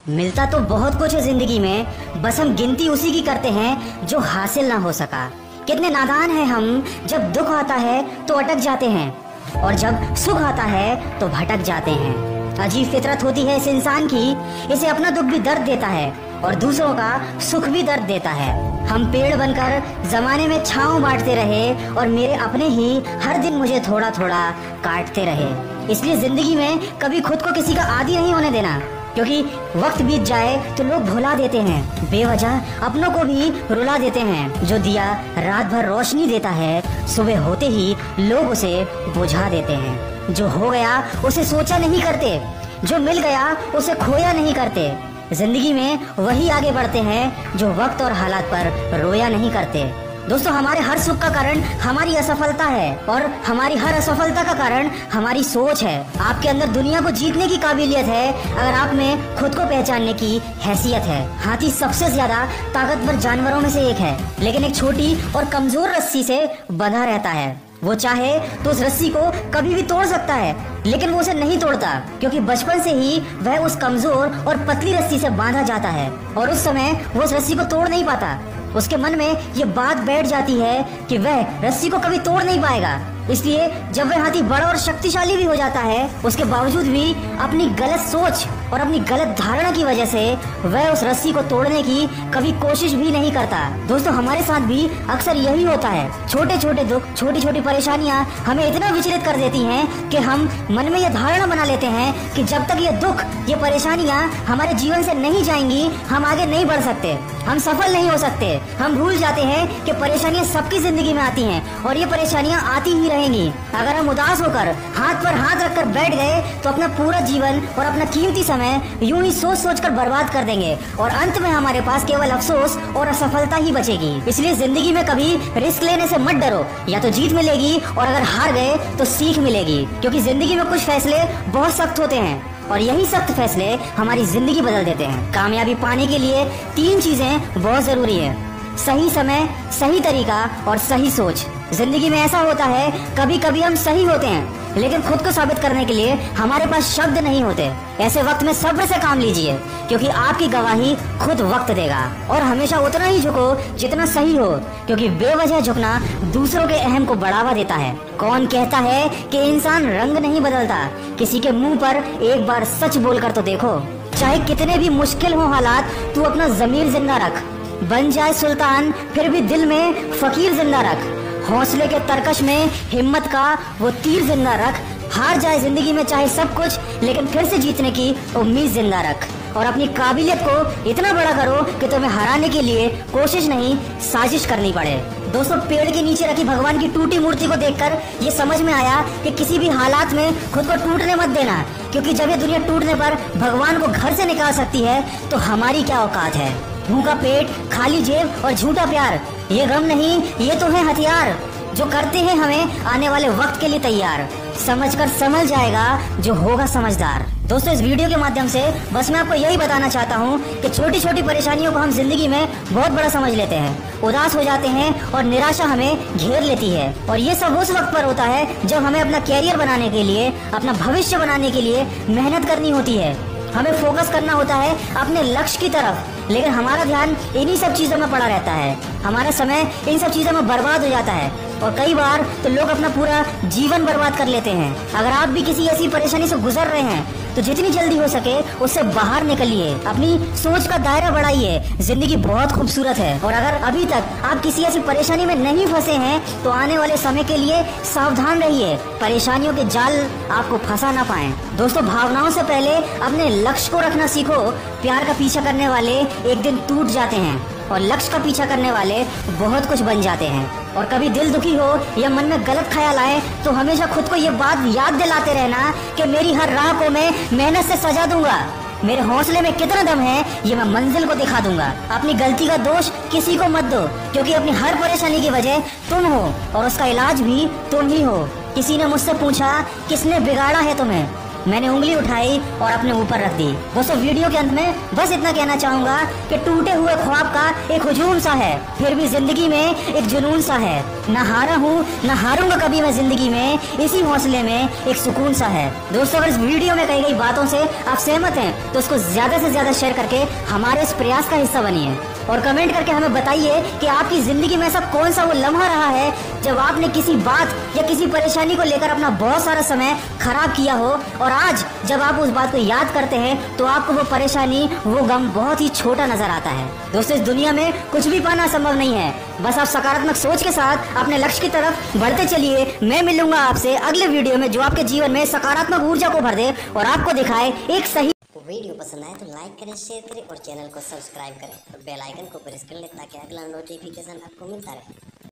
मिलता तो बहुत कुछ है जिंदगी में, बस हम गिनती उसी की करते हैं जो हासिल ना हो सका। कितने नादान हैं हम, जब दुख आता है तो अटक जाते हैं और जब सुख आता है तो भटक जाते हैं। अजीब फितरत होती है इस इंसान की, इसे अपना दुख भी दर्द देता है और दूसरों का सुख भी दर्द देता है। हम पेड़ बनकर जमाने में छांव बांटते रहे और मेरे अपने ही हर दिन मुझे थोड़ा थोड़ा काटते रहे। इसलिए जिंदगी में कभी खुद को किसी का आदी नहीं होने देना, क्योंकि वक्त बीत जाए तो लोग भुला देते हैं, बेवजह अपनों को भी रुला देते हैं। जो दिया रात भर रोशनी देता है, सुबह होते ही लोग उसे बुझा देते हैं। जो हो गया उसे सोचा नहीं करते, जो मिल गया उसे खोया नहीं करते। जिंदगी में वही आगे बढ़ते हैं जो वक्त और हालात पर रोया नहीं करते। दोस्तों, हमारे हर सुख का कारण हमारी असफलता है और हमारी हर असफलता का कारण हमारी सोच है। आपके अंदर दुनिया को जीतने की काबिलियत है अगर आप में खुद को पहचानने की हैसियत है। हाथी सबसे ज्यादा ताकतवर जानवरों में से एक है, लेकिन एक छोटी और कमजोर रस्सी से बंधा रहता है। वो चाहे तो उस रस्सी को कभी भी तोड़ सकता है, लेकिन वो उसे नहीं तोड़ता, क्योंकि बचपन से ही वह उस कमजोर और पतली रस्सी से बांधा जाता है और उस समय वो उस रस्सी को तोड़ नहीं पाता। उसके मन में ये बात बैठ जाती है कि वह रस्सी को कभी तोड़ नहीं पाएगा। इसलिए जब वह हाथी बड़ा और शक्तिशाली भी हो जाता है, उसके बावजूद भी अपनी गलत सोच और अपनी गलत धारणा की वजह से वह उस रस्सी को तोड़ने की कभी कोशिश भी नहीं करता। दोस्तों, हमारे साथ भी अक्सर यही होता है। छोटे छोटे दुख, छोटी छोटी परेशानियां हमें इतना विचलित कर देती हैं कि हम मन में यह धारणा बना लेते हैं कि जब तक ये दुख, ये परेशानियां हमारे जीवन से नहीं जाएंगी, हम आगे नहीं बढ़ सकते, हम सफल नहीं हो सकते। हम भूल जाते हैं कि परेशानियां सबकी जिंदगी में आती हैं और ये परेशानियां आती ही रहेंगी। अगर हम उदास होकर हाथ पर हाथ रखकर बैठ गए तो अपना पूरा जीवन और अपना कीमती समय यूं ही सोच सोच कर बर्बाद कर देंगे और अंत में हमारे पास केवल अफसोस और असफलता ही बचेगी। इसलिए जिंदगी में कभी रिस्क लेने से मत डरो, या तो जीत मिलेगी और अगर हार गए तो सीख मिलेगी, क्योंकि जिंदगी में कुछ फैसले बहुत सख्त होते हैं और यही सख्त फैसले हमारी जिंदगी बदल देते हैं। कामयाबी पाने के लिए 3 चीजें बहुत जरूरी है: सही समय, सही तरीका और सही सोच। जिंदगी में ऐसा होता है, कभी कभी हम सही होते हैं लेकिन खुद को साबित करने के लिए हमारे पास शब्द नहीं होते। ऐसे वक्त में सब्र से काम लीजिए, क्योंकि आपकी गवाही खुद वक्त देगा। और हमेशा उतना ही झुको जितना सही हो, क्योंकि बेवजह झुकना दूसरों के अहम को बढ़ावा देता है। कौन कहता है कि इंसान रंग नहीं बदलता? किसी के मुंह पर एक बार सच बोलकर तो देखो। चाहे कितने भी मुश्किल हो हालात, तू अपना जमीर जिंदा रख। बन जाए सुल्तान फिर भी दिल में फकीर जिंदा रख। हौसले के तरकश में हिम्मत का वो तीर जिंदा रख। हार जाए जिंदगी में चाहे सब कुछ, लेकिन फिर से जीतने की उम्मीद जिंदा रख। और अपनी काबिलियत को इतना बड़ा करो कि तुम्हें हराने के लिए कोशिश नहीं, साजिश करनी पड़े। दोस्तों, पेड़ के नीचे रखी भगवान की टूटी मूर्ति को देखकर ये समझ में आया कि किसी भी हालात में खुद को टूटने मत देना, क्योंकि जब ये दुनिया टूटने पर भगवान को घर से निकाल सकती है तो हमारी क्या औकात है। भूखा पेट, खाली जेब और झूठा प्यार, ये गम नहीं, ये तो है हथियार जो करते हैं हमें आने वाले वक्त के लिए तैयार। समझकर संभल जाएगा जो होगा समझदार। दोस्तों, इस वीडियो के माध्यम से बस मैं आपको यही बताना चाहता हूँ कि छोटी छोटी परेशानियों को हम जिंदगी में बहुत बड़ा समझ लेते हैं, उदास हो जाते हैं और निराशा हमें घेर लेती है। और ये सब उस वक्त पर होता है जब हमें अपना कैरियर बनाने के लिए, अपना भविष्य बनाने के लिए मेहनत करनी होती है। हमें फोकस करना होता है अपने लक्ष्य की तरफ, लेकिन हमारा ध्यान इन्हीं सब चीजों में पड़ा रहता है। हमारा समय इन सब चीजों में बर्बाद हो जाता है और कई बार तो लोग अपना पूरा जीवन बर्बाद कर लेते हैं। अगर आप भी किसी ऐसी परेशानी से गुजर रहे हैं तो जितनी जल्दी हो सके उससे बाहर निकलिए, अपनी सोच का दायरा बढ़ाइए। जिंदगी बहुत खूबसूरत है और अगर अभी तक आप किसी ऐसी परेशानी में नहीं फंसे हैं तो आने वाले समय के लिए सावधान रहिए, परेशानियों के जाल आपको फंसा ना पाए। दोस्तों, भावनाओं से पहले अपने लक्ष्य को रखना सीखो। प्यार का पीछा करने वाले एक दिन टूट जाते हैं और लक्ष्य का पीछा करने वाले बहुत कुछ बन जाते हैं। और कभी दिल दुखी हो या मन में गलत ख्याल आए तो हमेशा खुद को ये बात याद दिलाते रहना कि मेरी हर राह को मैं मेहनत से सजा दूंगा। मेरे हौसले में कितना दम है ये मैं मंजिल को दिखा दूंगा। अपनी गलती का दोष किसी को मत दो, क्योंकि अपनी हर परेशानी की वजह तुम हो और उसका इलाज भी तुम ही हो। किसी ने मुझसे पूछा, किसने बिगाड़ा है तुम्हें? मैंने उंगली उठाई और अपने ऊपर रख दी। दोस्तों वीडियो के अंत में बस इतना कहना चाहूंगा कि टूटे हुए ख्वाब का एक हुजूम सा है, फिर भी जिंदगी में एक जुनून सा है। न हारा हूँ न हारूंगा कभी मैं जिंदगी में, इसी हौसले में एक सुकून सा है। दोस्तों अगर इस वीडियो में कही गई बातों से आप सहमत हैं तो उसको ज्यादा से ज्यादा शेयर करके हमारे इस प्रयास का हिस्सा बनिए और कमेंट करके हमें बताइए कि आपकी जिंदगी में ऐसा कौन सा वो लम्हा रहा है जब आपने किसी बात या किसी परेशानी को लेकर अपना बहुत सारा समय खराब किया हो, और आज जब आप उस बात को याद करते हैं तो आपको वो परेशानी, वो गम बहुत ही छोटा नजर आता है। दोस्तों इस दुनिया में कुछ भी पाना संभव नहीं है, बस आप सकारात्मक सोच के साथ अपने लक्ष्य की तरफ बढ़ते चलिए। मैं मिलूंगा आपसे अगले वीडियो में जो आपके जीवन में सकारात्मक ऊर्जा को भर दे और आपको दिखाए एक सही। वीडियो पसंद आए तो लाइक करें, शेयर करें और चैनल को सब्सक्राइब करें और बेल आइकन को प्रेस कर लें ताकि अगला नोटिफिकेशन आपको मिलता रहे।